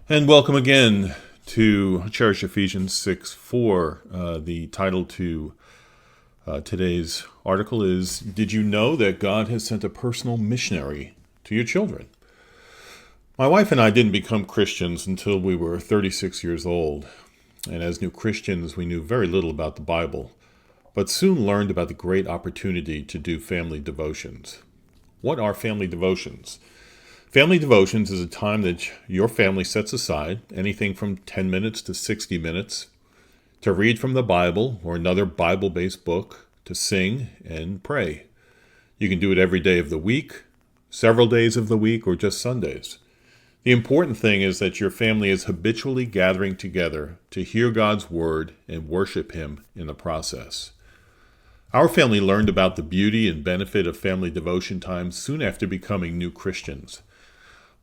And welcome again to Cherish Ephesians 6:4. The title to today's article is, Did you know that God has sent a personal missionary to your children? My wife and I didn't become Christians until we were 36 years old. And as new Christians, we knew very little about the Bible, but soon learned about the great opportunity to do family devotions. What are family devotions? Family devotions is a time that your family sets aside, anything from 10 minutes to 60 minutes, to read from the Bible or another Bible-based book, to sing and pray. You can do it every day of the week, several days of the week, or just Sundays. The important thing is that your family is habitually gathering together to hear God's word and worship Him in the process. Our family learned about the beauty and benefit of family devotion time soon after becoming new Christians.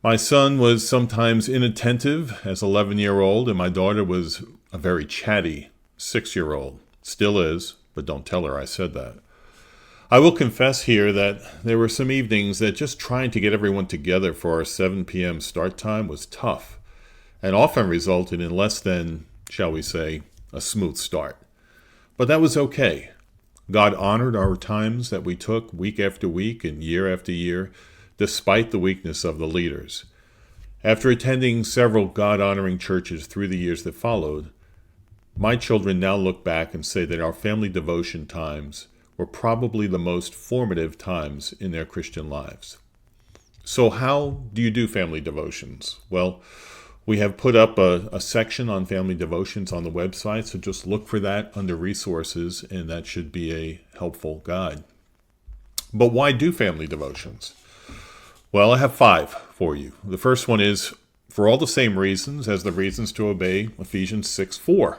My son was sometimes inattentive as an 11-year-old, and my daughter was a very chatty 6-year-old. Still is, but don't tell her I said that. I will confess here that there were some evenings that just trying to get everyone together for our 7 p.m. start time was tough, and often resulted in less than, shall we say, a smooth start. But that was okay. God honored our times that we took week after week and year after year, despite the weakness of the leaders. After attending several God-honoring churches through the years that followed, my children now look back and say that our family devotion times were probably the most formative times in their Christian lives. So how do you do family devotions? Well, we have put up a section on family devotions on the website, so just look for that under resources, and that should be a helpful guide. But why do family devotions? Well, I have 5 for you. The first one is for all the same reasons as the reasons to obey Ephesians 6:4.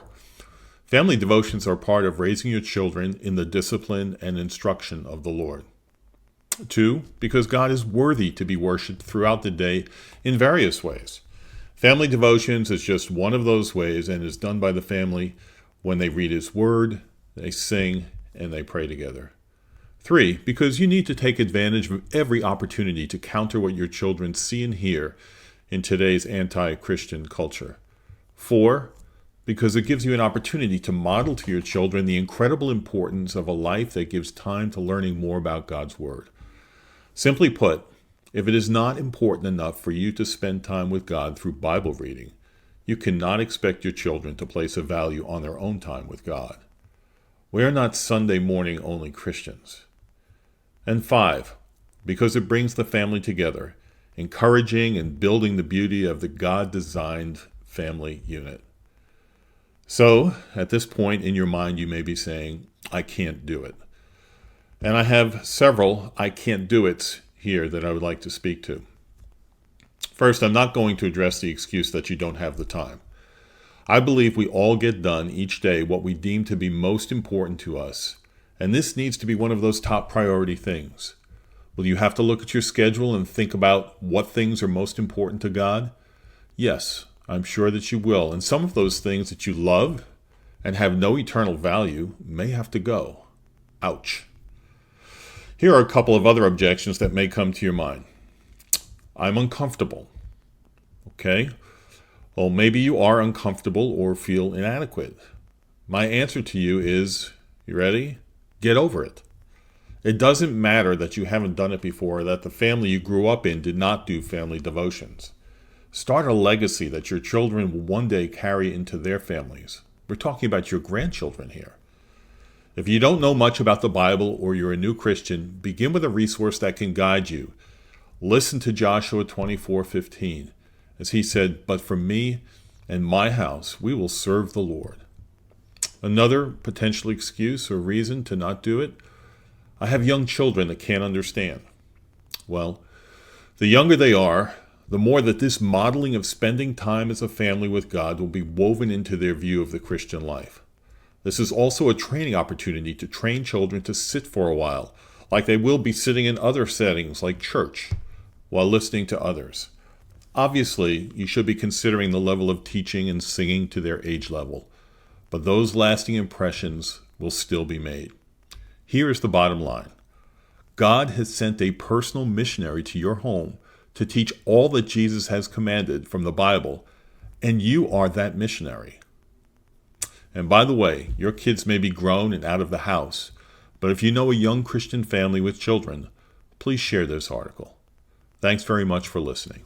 Family devotions are part of raising your children in the discipline and instruction of the Lord. 2, because God is worthy to be worshiped throughout the day in various ways. Family devotions is just one of those ways and is done by the family when they read His Word, they sing, and they pray together. 3, because you need to take advantage of every opportunity to counter what your children see and hear in today's anti-Christian culture. 4, because it gives you an opportunity to model to your children the incredible importance of a life that gives time to learning more about God's Word. Simply put, if it is not important enough for you to spend time with God through Bible reading, you cannot expect your children to place a value on their own time with God. We are not Sunday morning only Christians. And 5, because it brings the family together, encouraging and building the beauty of the God-designed family unit. So, at this point in your mind, you may be saying, I can't do it. And I have several I can't do it's here that I would like to speak to. First, I'm not going to address the excuse that you don't have the time. I believe we all get done each day what we deem to be most important to us, and this needs to be one of those top priority things. Will you have to look at your schedule and think about what things are most important to God? Yes, I'm sure that you will, and some of those things that you love and have no eternal value may have to go. Ouch. Here are a couple of other objections that may come to your mind. I'm uncomfortable. Okay? Well, maybe you are uncomfortable or feel inadequate. My answer to you is, you ready? Get over it. It doesn't matter that you haven't done it before, or that the family you grew up in did not do family devotions. Start a legacy that your children will one day carry into their families. We're talking about your grandchildren here. If you don't know much about the Bible or you're a new Christian, begin with a resource that can guide you. Listen to Joshua 24:15, as he said, "But for me and my house, we will serve the Lord." Another potential excuse or reason to not do it, I have young children that can't understand. Well, the younger they are, the more that this modeling of spending time as a family with God will be woven into their view of the Christian life. This is also a training opportunity to train children to sit for a while, like they will be sitting in other settings like church, while listening to others. Obviously, you should be considering the level of teaching and singing to their age level, but those lasting impressions will still be made. Here is the bottom line. God has sent a personal missionary to your home to teach all that Jesus has commanded from the Bible And you are that missionary. And by the way, your kids may be grown and out of the house, but if you know a young Christian family with children, please share this article. Thanks very much for listening.